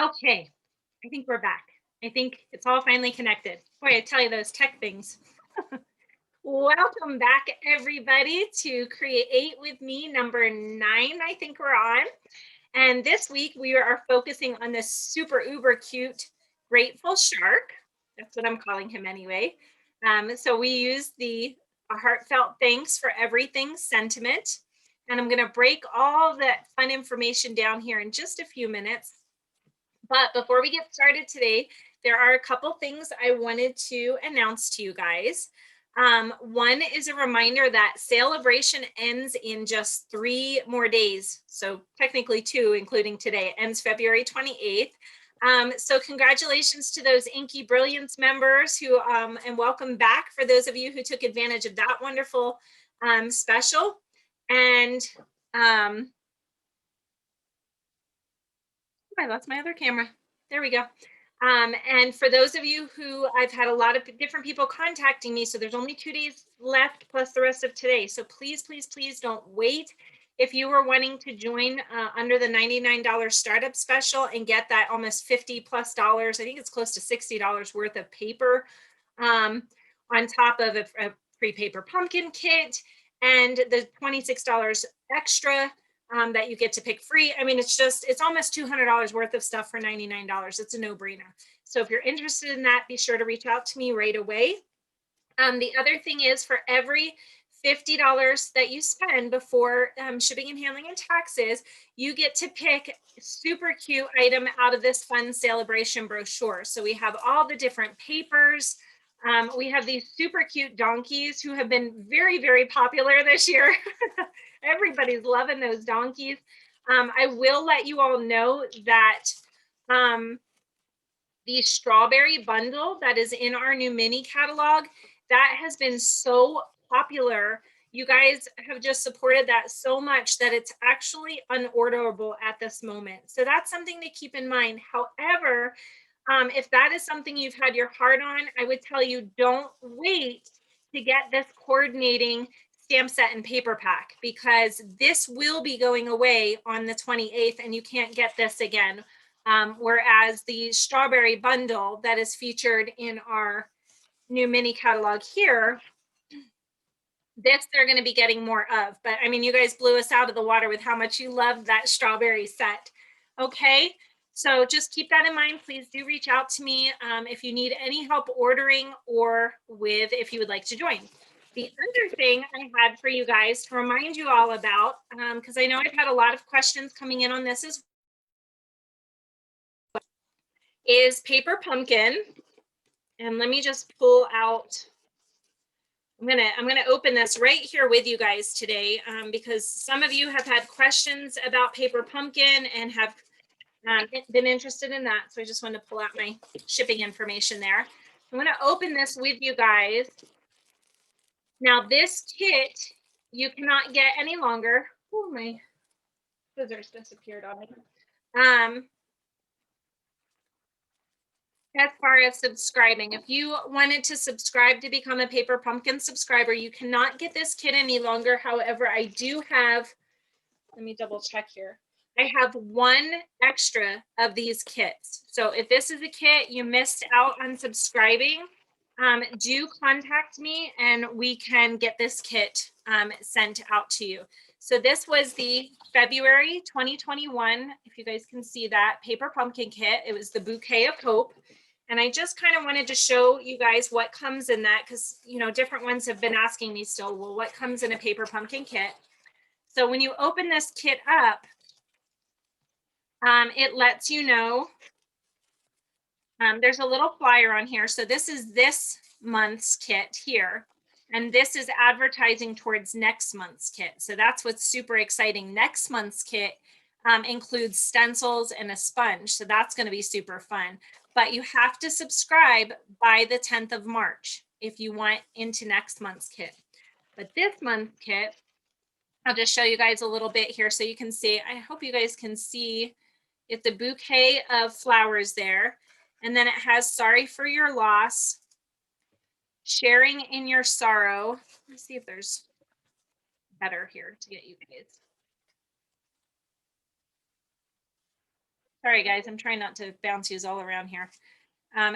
Okay, I think we're back. I think it's all finally connected. Boy, I tell you, those tech things. Welcome back, everybody, to Create With Me, number 9, I think we're on. And this week we are focusing on this super uber cute grateful shark. That's what I'm calling him anyway. So we use the heartfelt thanks for everything sentiment. And I'm going to break all that fun information down here in just a few minutes. But before we get started today, there are a couple things I wanted to announce to you guys. One is a reminder that Celebration ends in just 3 more days. So technically 2, including today. It ends February 28th. So congratulations to those Inky Brilliance members who, and welcome back for those of you who took advantage of that wonderful special. And I lost my other camera. There we go. And for those of you who, I've had a lot of different people contacting me, so there's only 2 days left plus the rest of today. So please, please, please don't wait. If you were wanting to join under the $99 startup special and get that almost $50+ I think it's close to $60 worth of paper on top of a free paper pumpkin kit and the $26 extra that you get to pick free. I mean, it's almost $200 worth of stuff for $99. It's a no-brainer. So if you're interested in that, be sure to reach out to me right away. The other thing is, for every $50 that you spend before shipping and handling and taxes, you get to pick a super cute item out of this fun celebration brochure. So we have all the different papers. We have these super cute donkeys who have been very, very popular this year. Everybody's loving those donkeys. I will let you all know that the strawberry bundle that is in our new mini catalog, that has been so popular. You guys have just supported that so much that it's actually unorderable at this moment. So that's something to keep in mind. However, if that is something you've had your heart on, I would tell you, don't wait to get this coordinating stamp set and paper pack, because this will be going away on the 28th and you can't get this again. Whereas the strawberry bundle that is featured in our new mini catalog here, this they're going to be getting more of. But I mean, you guys blew us out of the water with how much you love that strawberry set. Okay, so just keep that in mind. Please do reach out to me if you need any help ordering or if you would like to join. The other thing I had for you guys to remind you all about, because I know I've had a lot of questions coming in on this as well, is Paper Pumpkin. And let me just pull out, I'm gonna open this right here with you guys today, because some of you have had questions about Paper Pumpkin and have been interested in that. So I just want to pull out my shipping information there. I'm going to open this with you guys. Now this kit you cannot get any longer. Oh, my scissors disappeared on me. As far as subscribing, if you wanted to subscribe to become a Paper Pumpkin subscriber, you cannot get this kit any longer. However, I do have, let me double check here. I have 1 extra of these kits. So if this is a kit you missed out on subscribing, do contact me and we can get this kit sent out to you. So this was the February 2021, if you guys can see that, Paper Pumpkin kit. It was the Bouquet of Hope. And I just kind of wanted to show you guys what comes in that, because, you know, different ones have been asking me still, well, what comes in a Paper Pumpkin kit? So when you open this kit up, it lets you know, there's a little flyer on here. So this is this month's kit here. And this is advertising towards next month's kit. So that's what's super exciting. Next month's kit includes stencils and a sponge. So that's going to be super fun. But you have to subscribe by the 10th of March if you want into next month's kit. But this month's kit, I'll just show you guys a little bit here so you can see. I hope you guys can see. It's a bouquet of flowers there. And then it has sorry for your loss, sharing in your sorrow. Let's see if there's better here to get you guys. Sorry, guys, I'm trying not to bounce yous all around here.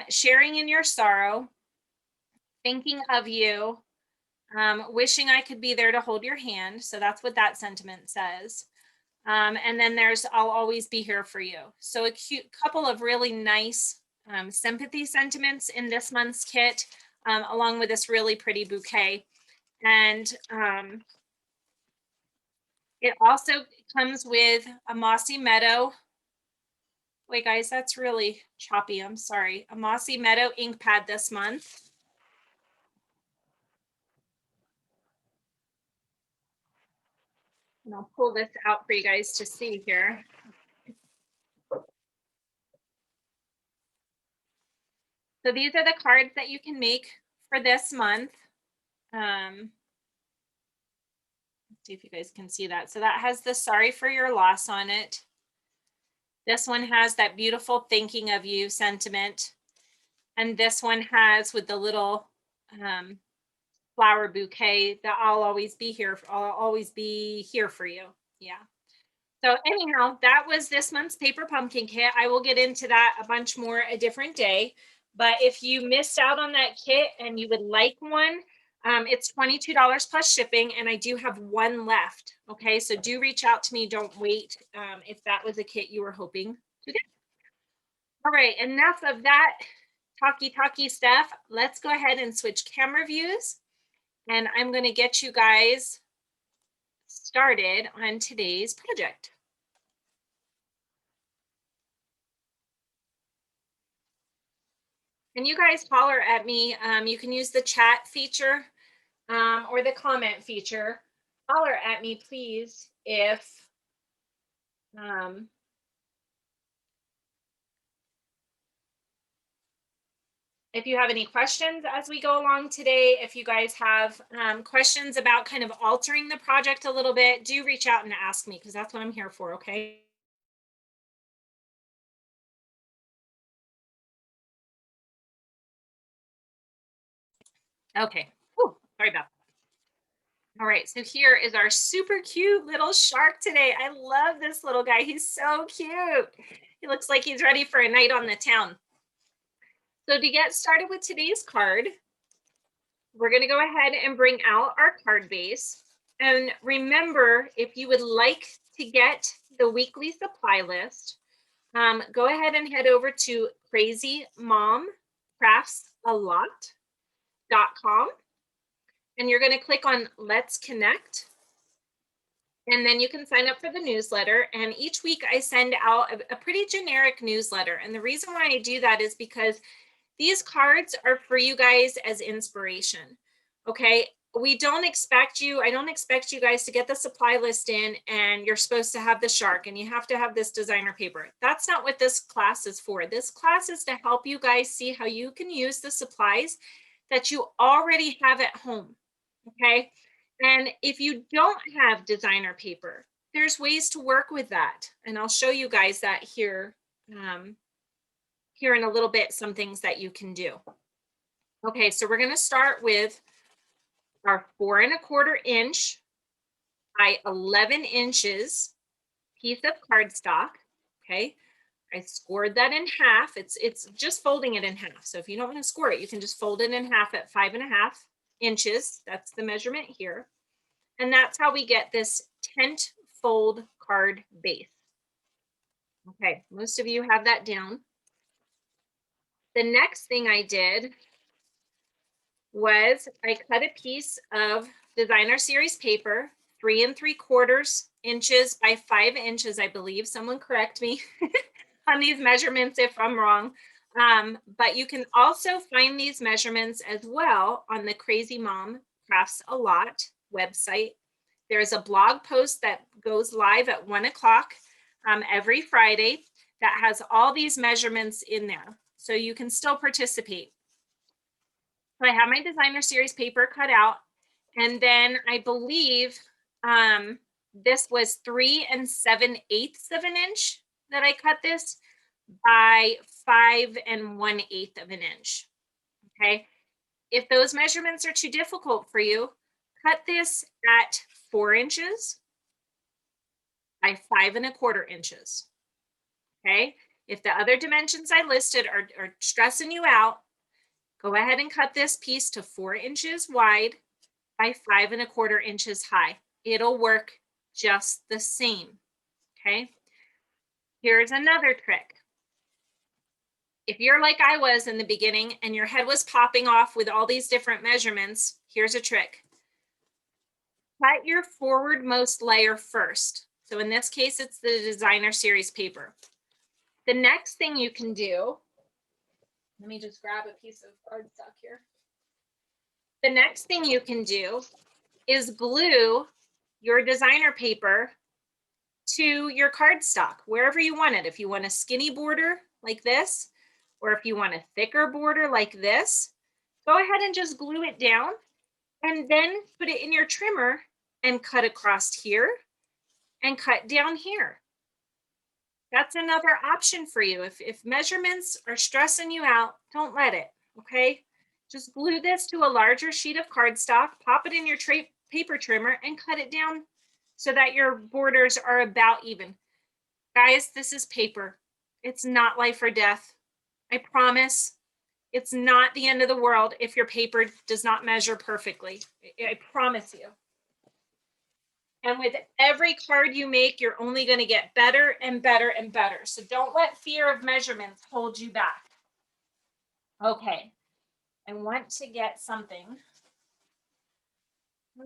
Sharing in your sorrow, thinking of you, wishing I could be there to hold your hand. So that's what that sentiment says. And then there's, I'll always be here for you. So a cute couple of really nice sympathy sentiments in this month's kit, along with this really pretty bouquet. And it also comes with a Mossy Meadow. Wait, guys, that's really choppy. I'm sorry. A Mossy Meadow ink pad this month. And I'll pull this out for you guys to see here. So these are the cards that you can make for this month. Let's see if you guys can see that. So that has the sorry for your loss on it. This one has that beautiful thinking of you sentiment. And this one has with the little flower bouquet that I'll always be here. I'll always be here for you. Yeah. So anyhow, that was this month's paper pumpkin kit. I will get into that a bunch more a different day. But if you missed out on that kit and you would like one, it's $22 plus shipping, and I do have one left. Okay, so do reach out to me. Don't wait if that was a kit you were hoping to get. All right, enough of that talky stuff. Let's go ahead and switch camera views, and I'm going to get you guys started on today's project. And you guys holler at me. You can use the chat feature or the comment feature. Holler at me, please, if you have any questions as we go along today. If you guys have questions about kind of altering the project a little bit, do reach out and ask me, because that's what I'm here for, okay? Okay. Ooh, sorry about that. All right, so here is our super cute little shark today. I love this little guy. He's so cute. He looks like he's ready for a night on the town. So to get started with today's card, we're going to go ahead and bring out our card base. And remember, if you would like to get the weekly supply list, go ahead and head over to crazymomcraftsalot.com. And you're going to click on Let's Connect. And then you can sign up for the newsletter. And each week I send out a pretty generic newsletter. And the reason why I do that is because these cards are for you guys as inspiration. Okay. I don't expect you guys to get the supply list in and you're supposed to have the shark and you have to have this designer paper. That's not what this class is for. This class is to help you guys see how you can use the supplies that you already have at home. Okay. And if you don't have designer paper, there's ways to work with that. And I'll show you guys that here, here in a little bit, some things that you can do. Okay, so we're going to start with our 4 1/4 inch by 11 inches piece of cardstock. Okay, I scored that in half. It's just folding it in half. So if you don't want to score it, you can just fold it in half at 5 1/2 inches. That's the measurement here. And that's how we get this tent fold card base. Okay, most of you have that down. The next thing I did was I cut a piece of designer series paper, 3 3/4 inches by 5 inches, I believe. Someone correct me on these measurements if I'm wrong. But you can also find these measurements as well on the Crazy Mom Crafts a Lot website. There's a blog post that goes live at 1 o'clock every Friday that has all these measurements in there. So you can still participate. So I have my designer series paper cut out. And then I believe this was 3 7/8 of an inch that I cut this by 5 1/8 of an inch. Okay. If those measurements are too difficult for you, cut this at 4 inches by 5 1/4 inches. Okay. If the other dimensions I listed are stressing you out, go ahead and cut this piece to 4 inches wide by 5¼ inches high. It'll work just the same, okay? Here's another trick. If you're like I was in the beginning and your head was popping off with all these different measurements, here's a trick. Cut your forwardmost layer first. So in this case, it's the designer series paper. The next thing you can do, let me just grab a piece of cardstock here. The next thing you can do is glue your designer paper to your cardstock, wherever you want it. If you want a skinny border like this, or if you want a thicker border like this, go ahead and just glue it down and then put it in your trimmer and cut across here and cut down here. That's another option for you. If measurements are stressing you out, don't let it, okay? Just glue this to a larger sheet of cardstock, pop it in your paper trimmer and cut it down so that your borders are about even. Guys, this is paper. It's not life or death. I promise. It's not the end of the world if your paper does not measure perfectly. I promise you. And with every card you make, you're only going to get better and better and better. So don't let fear of measurements hold you back. Okay. I want to get something. I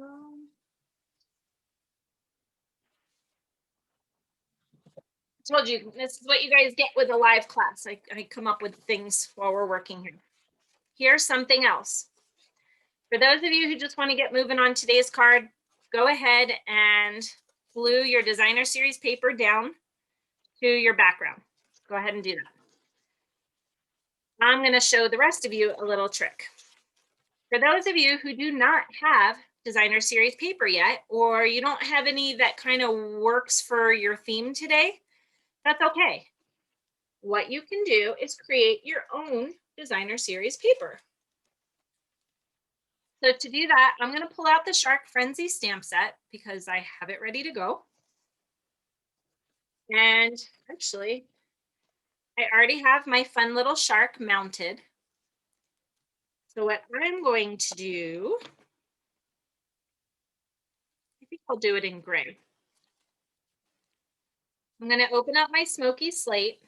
told you, this is what you guys get with a live class. I come up with things while we're working here. Here's something else. For those of you who just want to get moving on today's card, go ahead and glue your designer series paper down to your background. Go ahead and do that. I'm going to show the rest of you a little trick. For those of you who do not have designer series paper yet, or you don't have any that kind of works for your theme today, that's okay. What you can do is create your own designer series paper. So to do that, I'm going to pull out the Shark Frenzy stamp set because I have it ready to go. And actually, I already have my fun little shark mounted. So what I'm going to do, I think I'll do it in gray. I'm going to open up my smoky slate.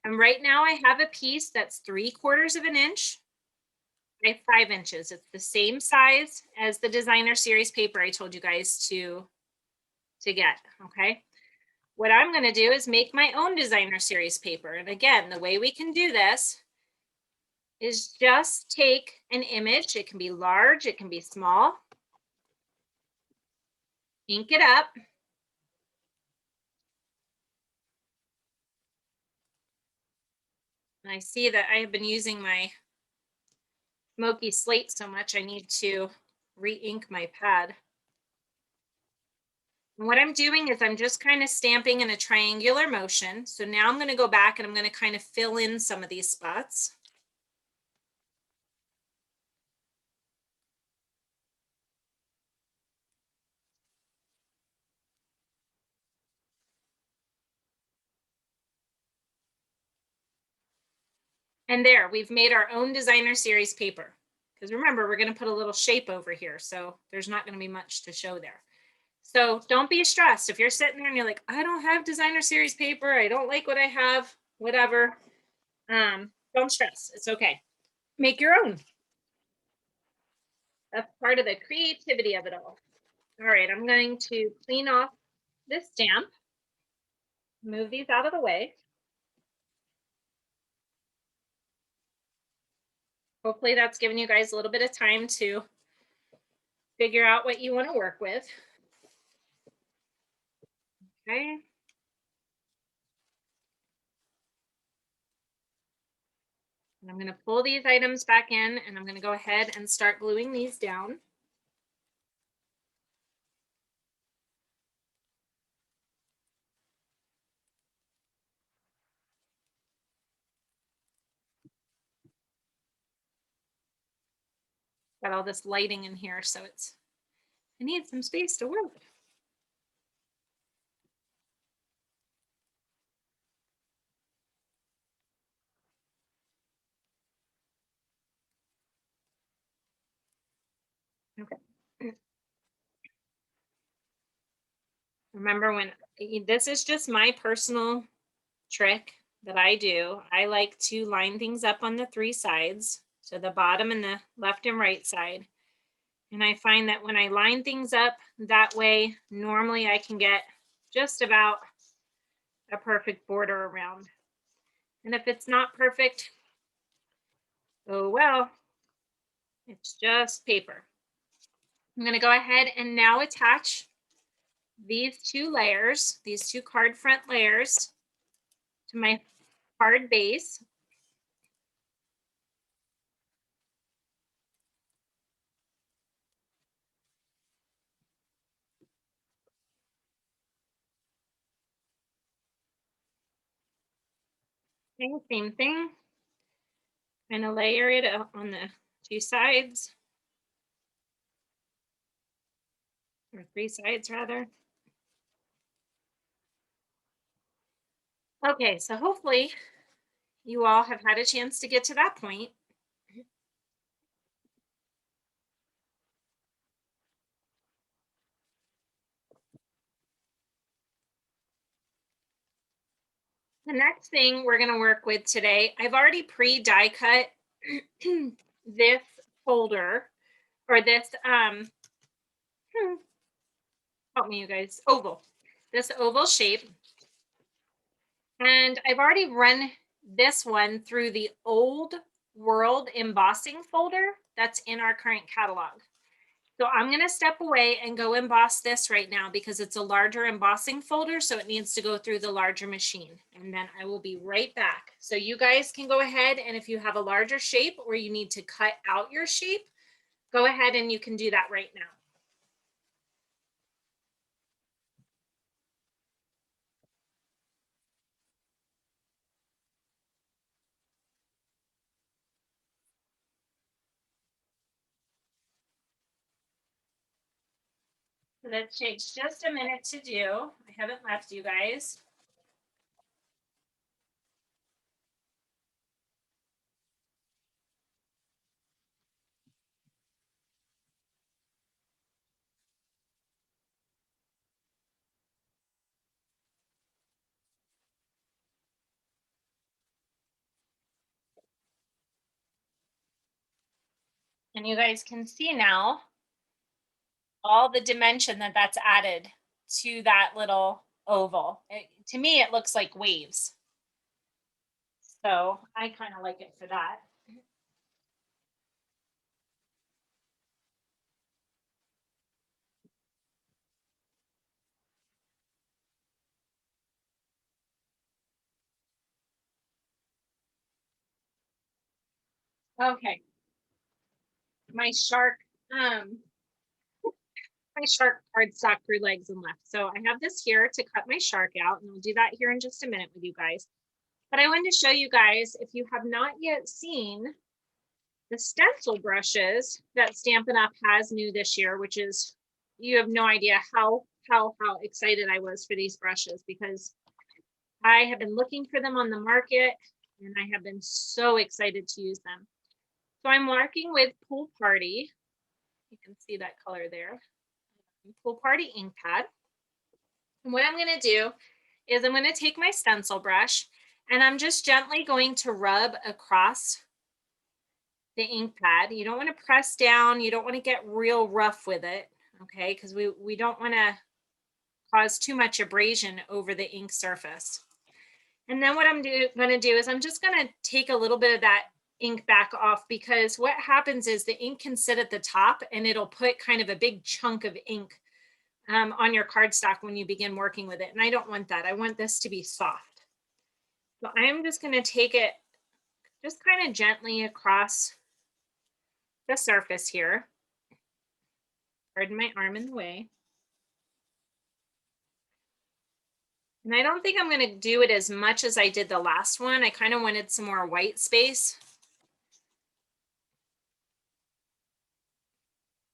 And right now I have a piece that's 3/4 of an inch by 5 inches. It's the same size as the designer series paper I told you guys to get, okay? What I'm going to do is make my own designer series paper. And again, the way we can do this is just take an image. It can be large, it can be small. Ink it up. And I see that I have been using my smoky slate so much, I need to re-ink my pad. And what I'm doing is I'm just kind of stamping in a triangular motion. So now I'm going to go back and I'm going to kind of fill in some of these spots. And there, we've made our own designer series paper. Because remember, we're going to put a little shape over here. So there's not going to be much to show there. So don't be stressed. If you're sitting there and you're like, I don't have designer series paper, I don't like what I have, whatever. Don't stress. It's okay. Make your own. That's part of the creativity of it all. All right, I'm going to clean off this stamp. Move these out of the way. Hopefully that's given you guys a little bit of time to figure out what you want to work with. Okay. And I'm going to pull these items back in and I'm going to go ahead and start gluing these down. Got all this lighting in here, so I need some space to work. Remember when this is just my personal trick that I do. I like to line things up on the three sides. So the bottom and the left and right side. And I find that when I line things up that way, normally I can get just about a perfect border around. And if it's not perfect, oh well, it's just paper. I'm going to go ahead and now attach these two layers, these two card front layers to my card base. Same thing. Kind of layer it on the two sides, or three sides rather. Okay, so hopefully you all have had a chance to get to that point. The next thing we're going to work with today, I've already pre-die cut this folder, or this, help me you guys, oval, this oval shape. And I've already run this one through the old world embossing folder that's in our current catalog. So I'm going to step away and go emboss this right now because it's a larger embossing folder, so it needs to go through the larger machine. And then I will be right back. So you guys can go ahead, and if you have a larger shape or you need to cut out your shape, go ahead and you can do that right now. So that takes just a minute to do. I haven't left you guys. And you guys can see now all the dimension that that's added to that little oval. To me, it looks like waves. So I kind of like it for that. Okay. My shark, um, my shark cardstock grew legs and left. So I have this here to cut my shark out, and I'll do that here in just a minute with you guys. But I wanted to show you guys, if you have not yet seen the stencil brushes that Stampin' Up! Has new this year, which is, you have no idea how excited I was for these brushes, because I have been looking for them on the market and I have been so excited to use them. So I'm working with Pool Party. You can see that color there. Pool Party Ink Pad. And what I'm going to do is I'm going to take my stencil brush and I'm just gently going to rub across the ink pad. You don't want to press down. You don't want to get real rough with it, okay? Because we don't want to cause too much abrasion over the ink surface. And then what I'm going to do is I'm just going to take a little bit of that ink back off, because what happens is the ink can sit at the top and it'll put kind of a big chunk of ink on your cardstock when you begin working with it. And I don't want that. I want this to be soft. So I'm just going to take it just kind of gently across the surface here. Pardon my arm in the way. And I don't think I'm going to do it as much as I did the last one. I kind of wanted some more white space.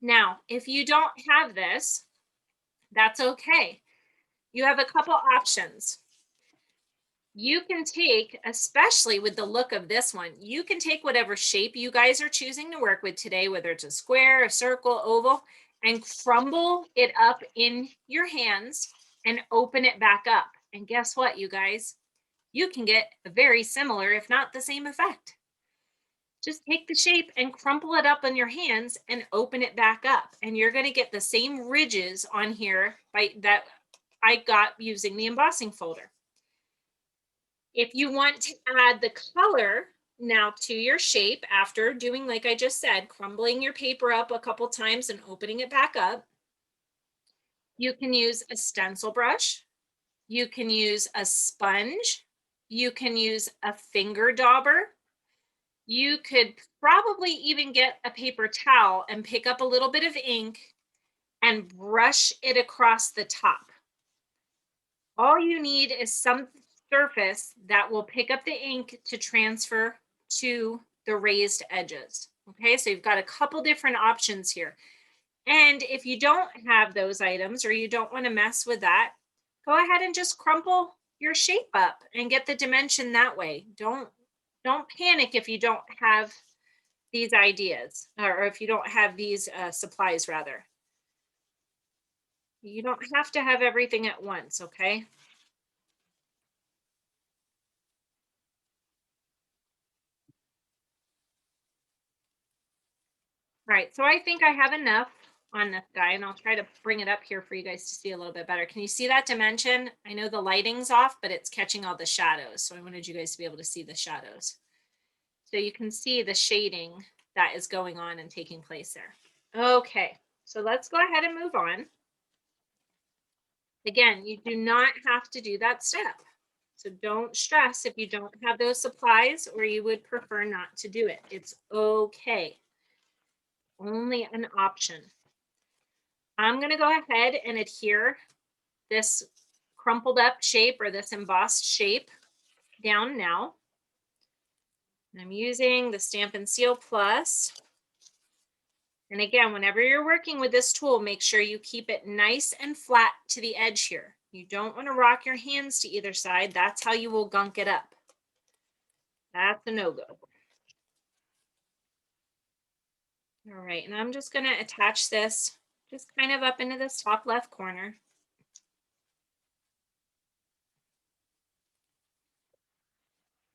Now, if you don't have this, that's okay. You have a couple options. You can take, especially with the look of this one, you can take whatever shape you guys are choosing to work with today, whether it's a square, a circle, oval, and crumble it up in your hands and open it back up. And guess what, you guys? You can get a very similar, if not the same effect. Just take the shape and crumple it up in your hands and open it back up. And you're going to get the same ridges on here that I got using the embossing folder. If you want to add the color now to your shape after doing, like I just said, crumbling your paper up a couple times and opening it back up, you can use a stencil brush. You can use a sponge. You can use a finger dauber. You could probably even get a paper towel and pick up a little bit of ink and brush it across the top. All you need is some surface that will pick up the ink to transfer to the raised edges. Okay, so you've got a couple different options here. And if you don't have those items or you don't want to mess with that, go ahead and just crumple your shape up and get the dimension that way. Don't panic if you don't have these ideas, or if you don't have these supplies rather. You don't have to have everything at once, okay? All right, so I think I have enough on this guy, and I'll try to bring it up here for you guys to see a little bit better. Can you see that dimension? I know the lighting's off, but it's catching all the shadows. So I wanted you guys to be able to see the shadows. So you can see the shading that is going on and taking place there. Okay, so let's go ahead and move on. Again, you do not have to do that step. So don't stress if you don't have those supplies or you would prefer not to do it. It's okay. Only an option. I'm going to go ahead and adhere this crumpled up shape or this embossed shape down now. And I'm using the Stampin' Seal Plus. And again, whenever you're working with this tool, make sure you keep it nice and flat to the edge here. You don't want to rock your hands to either side. That's how you will gunk it up. That's a no-go. All right, and I'm just going to attach this just kind of up into this top left corner.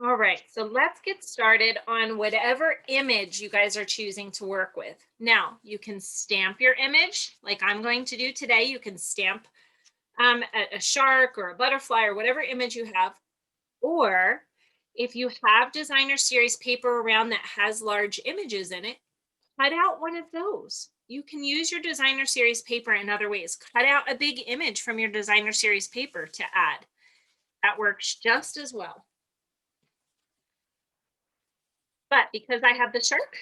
All right, so let's get started on whatever image you guys are choosing to work with. Now, you can stamp your image like I'm going to do today. You can stamp a shark or a butterfly or whatever image you have. Or if you have designer series paper around that has large images in it, cut out one of those. You can use your designer series paper in other ways. Cut out a big image from your designer series paper to add. That works just as well. But because I have the shark,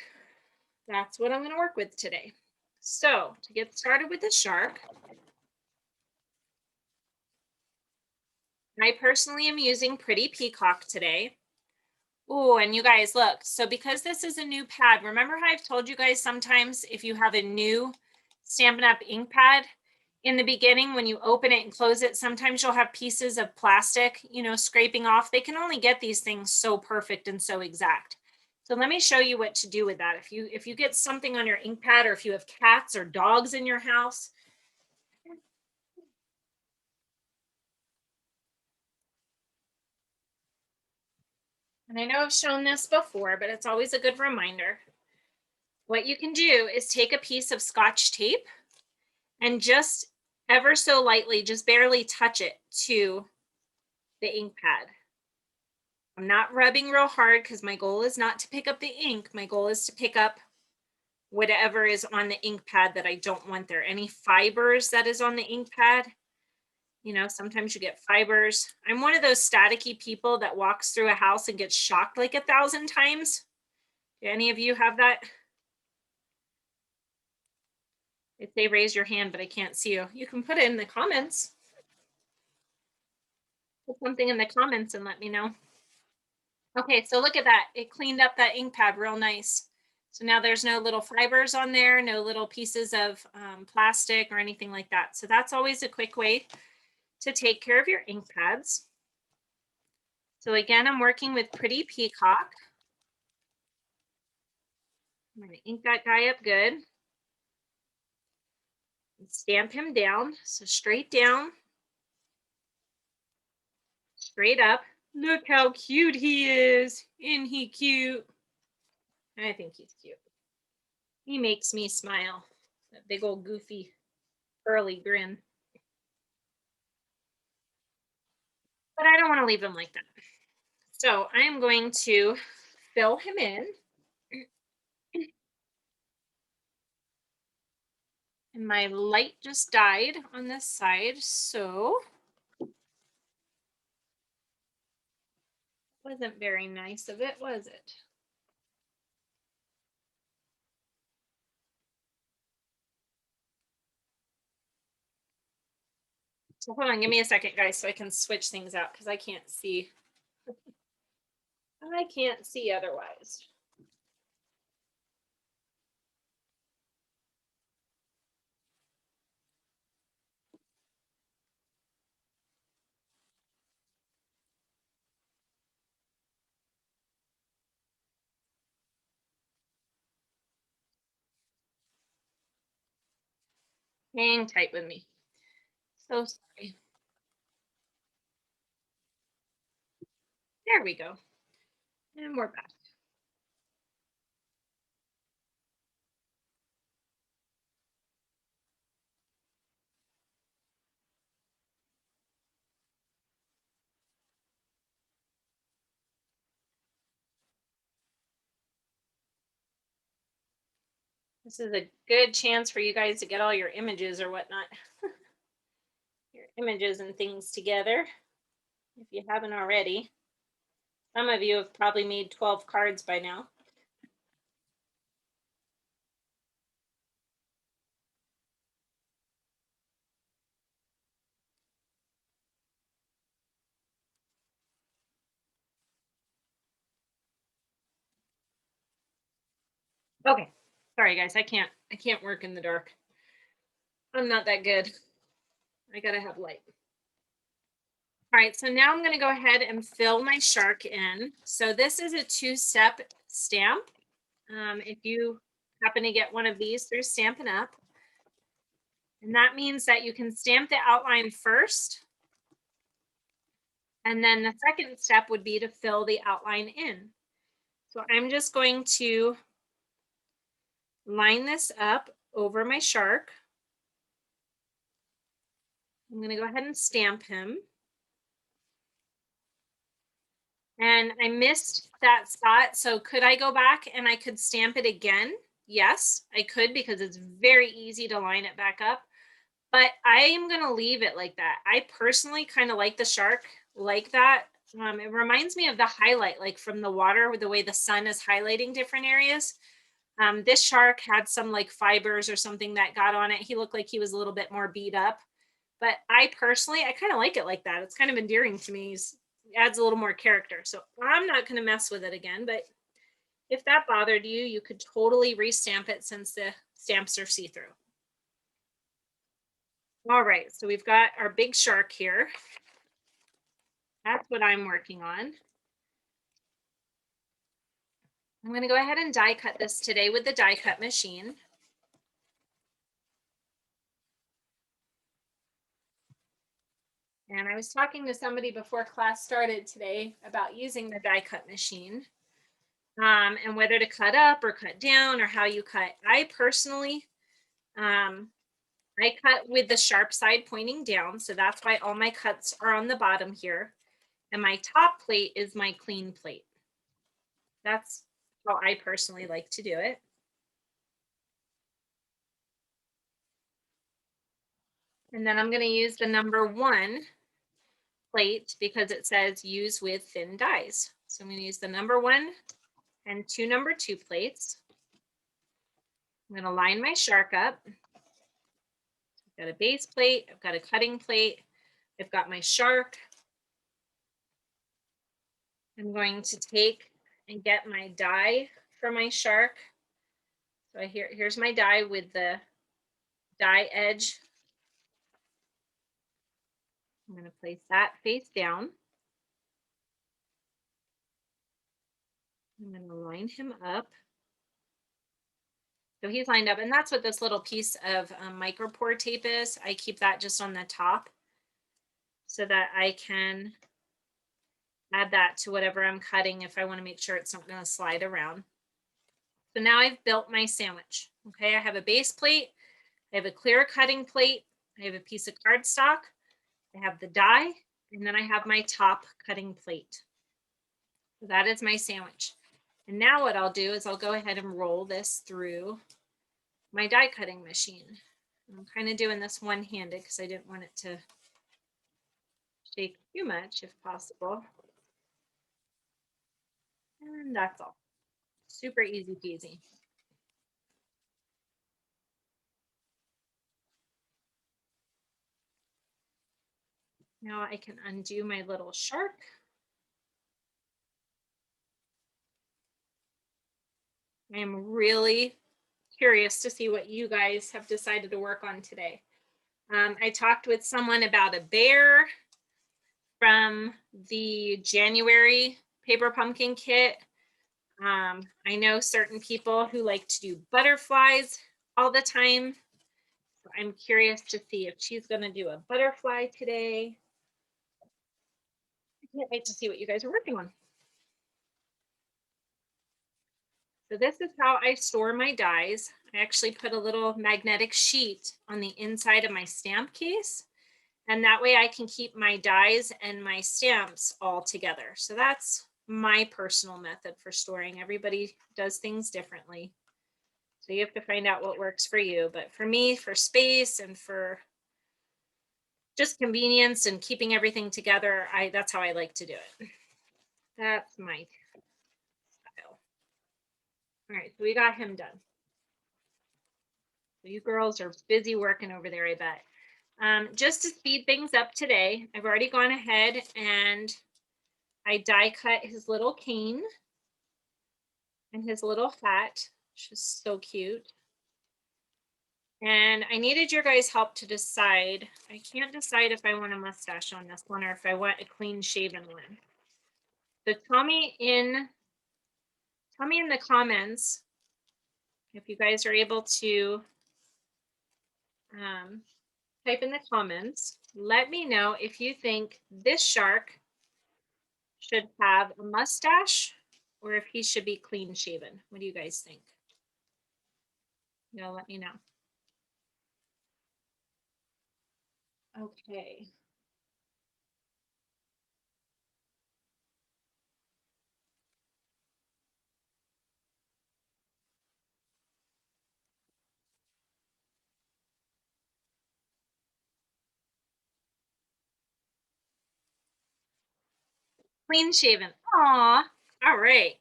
that's what I'm going to work with today. So to get started with the shark, I personally am using Pretty Peacock today. Oh, and you guys look, so because this is a new pad, remember how I've told you guys sometimes if you have a new Stampin' Up! Ink pad, in the beginning when you open it and close it, sometimes you'll have pieces of plastic, scraping off. They can only get these things so perfect and so exact. So let me show you what to do with that. If you get something on your ink pad, or if you have cats or dogs in your house, and I know I've shown this before, but it's always a good reminder. What you can do is take a piece of Scotch tape and just ever so lightly, just barely touch it to the ink pad. I'm not rubbing real hard because my goal is not to pick up the ink. My goal is to pick up whatever is on the ink pad that I don't want there. Any fibers that is on the ink pad. Sometimes you get fibers. I'm one of those staticky people that walks through a house and gets shocked like 1,000 times. Do any of you have that? If they raise your hand, but I can't see you. You can put it in the comments. Put something in the comments and let me know. Okay, so look at that. It cleaned up that ink pad real nice. So now there's no little fibers on there, no little pieces of plastic or anything like that. So that's always a quick way to take care of your ink pads. So again, I'm working with Pretty Peacock. I'm going to ink that guy up good. Stamp him down. So straight down, straight up. Look how cute he is. Isn't he cute? I think he's cute. He makes me smile. That big old goofy curly grin. But I don't want to leave him like that. So I am going to fill him in. And my light just died on this side, so wasn't very nice of it, was it? So hold on, give me a second, guys, so I can switch things out because I can't see. I can't see otherwise. Hang tight with me. So sorry. There we go. And we're back. This is a good chance for you guys to get all your images or whatnot. Your images and things together, if you haven't already. Some of you have probably made 12 cards by now. Okay. Sorry guys, I can't work in the dark. I'm not that good. I gotta have light. All right, so now I'm going to go ahead and fill my shark in. So this is a 2-step stamp. If you happen to get one of these through Stampin' Up, and that means that you can stamp the outline first, and then the second step would be to fill the outline in. So I'm just going to line this up over my shark. I'm going to go ahead and stamp him. And I missed that spot. So could I go back and I could stamp it again? Yes, I could, because it's very easy to line it back up. But I am going to leave it like that. I personally kind of like the shark like that. It reminds me of the highlight, like from the water, with the way the sun is highlighting different areas. This shark had some like fibers or something that got on it. He looked like he was a little bit more beat up. But I personally, I kind of like it like that. It's kind of endearing to me. It adds a little more character. So I'm not going to mess with it again. But if that bothered you, you could totally restamp it since the stamps are see-through. All right, so we've got our big shark here. That's what I'm working on. I'm going to go ahead and die cut this today with the die cut machine. And I was talking to somebody before class started today about using the die cut machine, and whether to cut up or cut down or how you cut. I personally, I cut with the sharp side pointing down. So that's why all my cuts are on the bottom here. And my top plate is my clean plate. That's how I personally like to do it. And then I'm going to use the number 1 plate because it says use with thin dies. So I'm going to use the number 1 and 2 number 2 plates. I'm going to line my shark up. I've got a base plate. I've got a cutting plate. I've got my shark. I'm going to take and get my die for my shark. So here's my die with the die edge. I'm going to place that face down. I'm going to line him up. So he's lined up, and that's what this little piece of micro pour tape is. I keep that just on the top so that I can add that to whatever I'm cutting if I want to make sure it's not going to slide around. So now I've built my sandwich. Okay, I have a base plate, I have a clear cutting plate, I have a piece of cardstock, I have the die, and then I have my top cutting plate. So that is my sandwich. And now what I'll do is I'll go ahead and roll this through my die cutting machine. I'm kind of doing this one-handed because I didn't want it to shake too much if possible. And that's all. Super easy peasy. Now I can undo my little shark. I am really curious to see what you guys have decided to work on today. I talked with someone about a bear from the January paper pumpkin kit. I know certain people who like to do butterflies all the time. So I'm curious to see if she's going to do a butterfly today. I can't wait to see what you guys are working on. So this is how I store my dies. I actually put a little magnetic sheet on the inside of my stamp case. And that way I can keep my dies and my stamps all together. So that's my personal method for storing. Everybody does things differently. So you have to find out what works for you. But for me, for space and for just convenience and keeping everything together, that's how I like to do it. That's my style. All right, so we got him done. So you girls are busy working over there, I bet. Just to speed things up today, I've already gone ahead and I die cut his little cane and his little hat, which is so cute. And I needed your guys' help to decide. I can't decide if I want a mustache on this one or if I want a clean shaven one. So tell me in the comments if you guys are able to type in the comments. Let me know if you think this shark should have a mustache or if he should be clean shaven. What do you guys think? Let me know. Okay. Clean shaven. Aw. All right.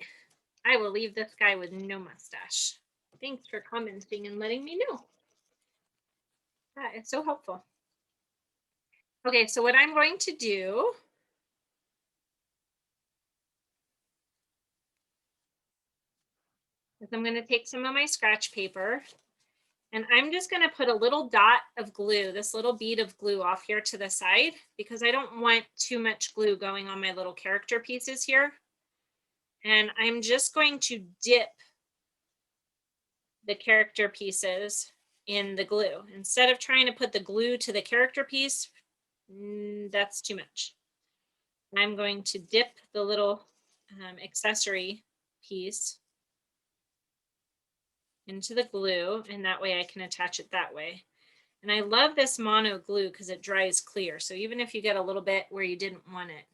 I will leave this guy with no mustache. Thanks for commenting and letting me know. That is so helpful. Okay, so what I'm going to do is I'm going to take some of my scratch paper and I'm just going to put a little dot of glue, this little bead of glue off here to the side because I don't want too much glue going on my little character pieces here. And I'm just going to dip the character pieces in the glue. Instead of trying to put the glue to the character piece, that's too much. I'm going to dip the little accessory piece into the glue, and that way I can attach it that way. And I love this mono glue because it dries clear. So even if you get a little bit where you didn't want it,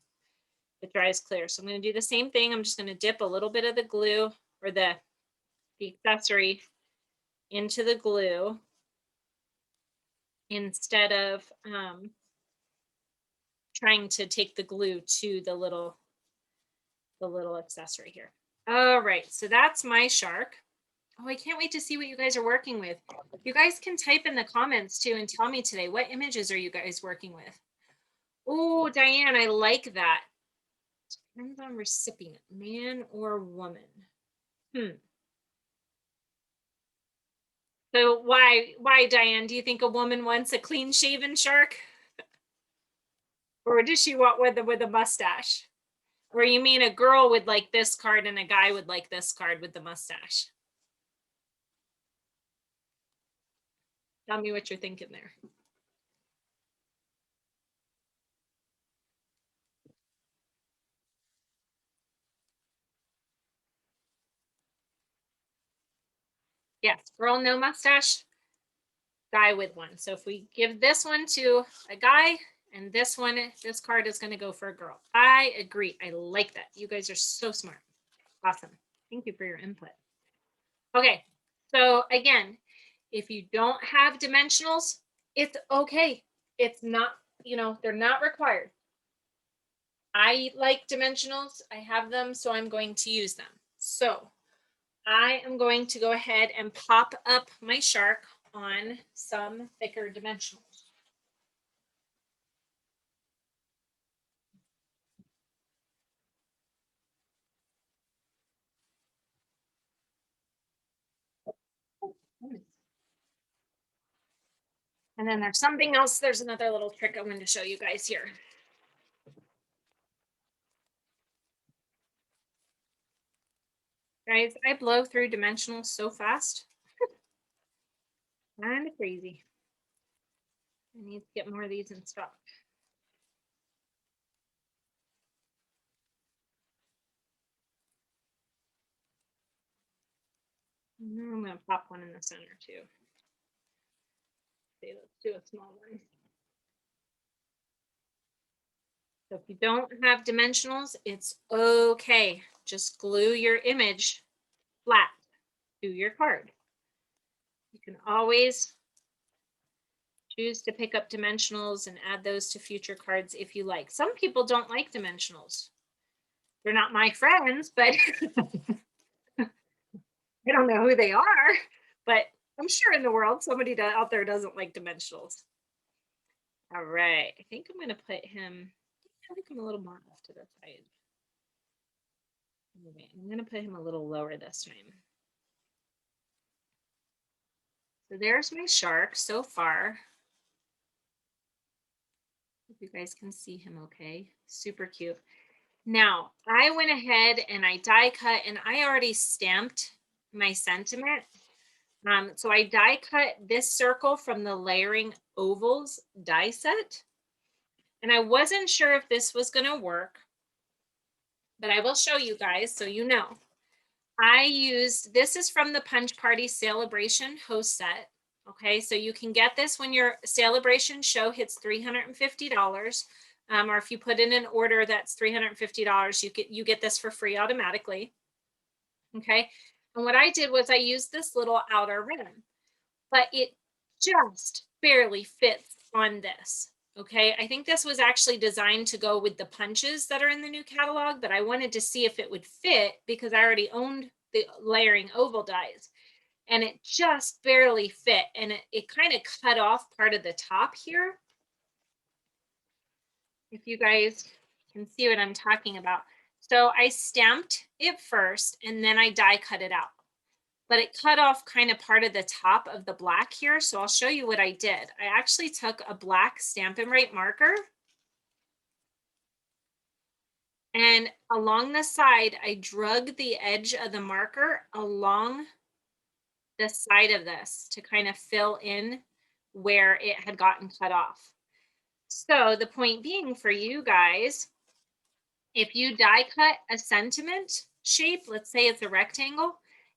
it dries clear. So I'm going to do the same thing. I'm just going to dip a little bit of the glue or the accessory into the glue instead of trying to take the glue to the little accessory here. All right, so that's my shark. Oh, I can't wait to see what you guys are working with. You guys can type in the comments too and tell me today, what images are you guys working with? Oh, Diane, I like that. Depends on recipient, man or woman. So why, Diane, do you think a woman wants a clean shaven shark? Or does she want with a mustache? Or you mean a girl would like this card and a guy would like this card with the mustache? Tell me what you're thinking there. Yes, girl, no mustache, guy with one. So if we give this one to a guy and this card is going to go for a girl. I agree. I like that. You guys are so smart. Awesome. Thank you for your input. Okay. So again, if you don't have dimensionals, it's okay. It's not, they're not required. I like dimensionals. I have them, so I'm going to use them. So I am going to go ahead and pop up my shark on some thicker dimensionals. And then there's something else. There's another little trick I wanted to show you guys here. Guys, I blow through dimensionals so fast. Kind of crazy. I need to get more of these in stock. I'm going to pop one in the center too. Okay, let's do a small one. So if you don't have dimensionals, it's okay. Just glue your image flat to your card. You can always choose to pick up dimensionals and add those to future cards if you like. Some people don't like dimensionals. They're not my friends, but I don't know who they are. But I'm sure in the world somebody out there doesn't like dimensionals. All right, I think I'm going to put him, I think I'm a little more off to the side. I'm going to put him a little lower this time. So there's my shark so far. Hope you guys can see him okay. Super cute. Now, I went ahead and I die cut and I already stamped my sentiment. So I die cut this circle from the Layering Ovals die set. And I wasn't sure if this was going to work, but I will show you guys so you know. I used, this is from the Punch Party Celebration host set. Okay, so you can get this when your celebration show hits $350. Or if you put in an order that's $350, you get this for free automatically. Okay, and what I did was I used this little outer rim, but it just barely fits on this. Okay, I think this was actually designed to go with the punches that are in the new catalog, but I wanted to see if it would fit because I already owned the layering oval dies and it just barely fit, and it kind of cut off part of the top here. If you guys can see what I'm talking about. So I stamped it first and then I die cut it out, but it cut off kind of part of the top of the black here. So I'll show you what I did. I actually took a black Stampin' Write marker and along the side, I drug the edge of the marker along the side of this to kind of fill in where it had gotten cut off. So the point being for you guys, if you die cut a sentiment shape, let's say it's a rectangle,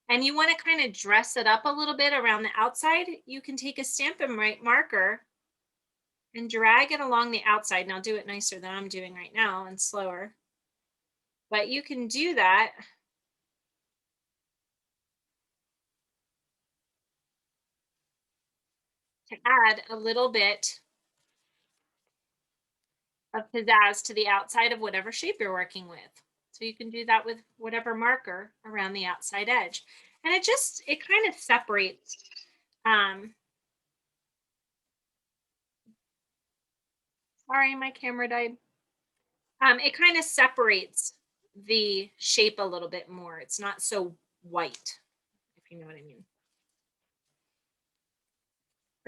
and you want to kind of dress it up a little bit around the outside, you can take a Stampin' Write marker and drag it along the outside. Now do it nicer than I'm doing right now and slower. But you can do that to add a little bit of pizzazz to the outside of whatever shape you're working with. So you can do that with whatever marker around the outside edge. And it kind of separates. Sorry, my camera died. It kind of separates the shape a little bit more. It's not so white, if you know what I mean.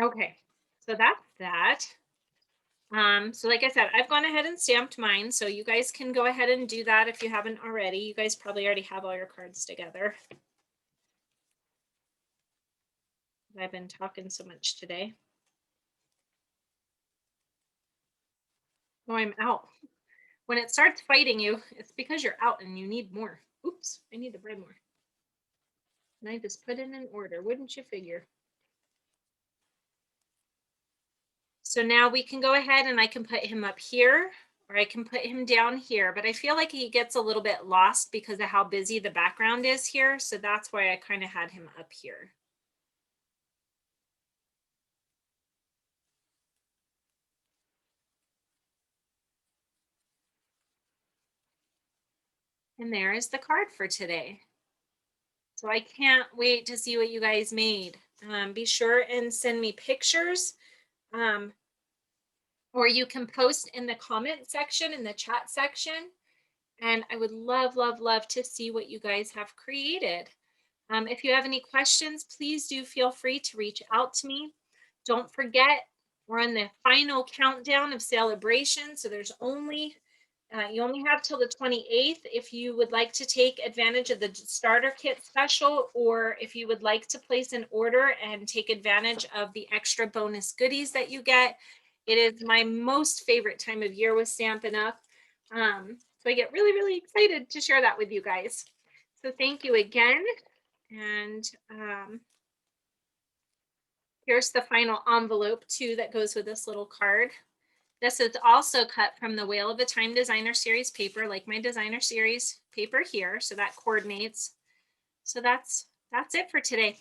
Okay, so that's that. So like I said, I've gone ahead and stamped mine, so you guys can go ahead and do that if you haven't already. You guys probably already have all your cards together. I've been talking so much today. Oh, I'm out. When it starts fighting you, it's because you're out and you need more. Oops, I need to buy more. And I just put in an order, wouldn't you figure? So now we can go ahead and I can put him up here, or I can put him down here, but I feel like he gets a little bit lost because of how busy the background is here. So that's why I kind of had him up here. And there is the card for today. So I can't wait to see what you guys made. Be sure and send me pictures, or you can post in the comment section, in the chat section. And I would love, love, love to see what you guys have created. If you have any questions, please do feel free to reach out to me. Don't forget, we're on the final countdown of celebration. So there's only you only have till the 28th if you would like to take advantage of the starter kit special, or if you would like to place an order and take advantage of the extra bonus goodies that you get. It is my most favorite time of year with Stampin' Up. So I get really, really excited to share that with you guys. So thank you again. And here's the final envelope too that goes with this little card. This is also cut from the Whale of a Time Designer Series paper, like my Designer Series paper here. So that coordinates. So that's it for today.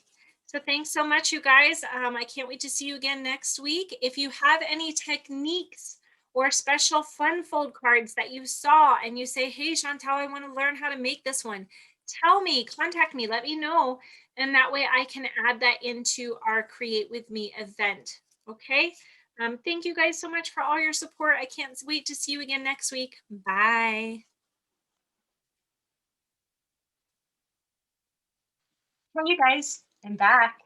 So thanks so much, you guys. I can't wait to see you again next week. If you have any techniques or special fun fold cards that you saw and you say, hey, Chantel, I want to learn how to make this one, tell me, contact me, let me know. And that way I can add that into our Create With Me event. Okay. Thank you guys so much for all your support. I can't wait to see you again next week. Bye. Hey, you guys, I'm back.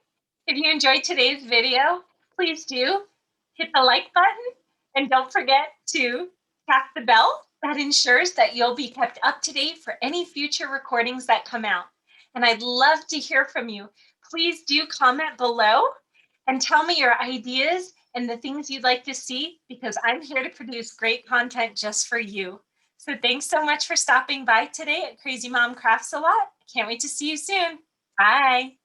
If you enjoyed today's video, please do hit the like button and don't forget to tap the bell. That ensures that you'll be kept up to date for any future recordings that come out. And I'd love to hear from you. Please do comment below and tell me your ideas and the things you'd like to see, because I'm here to produce great content just for you. So thanks so much for stopping by today at Crazy Mom Crafts a Lot. Can't wait to see you soon. Bye.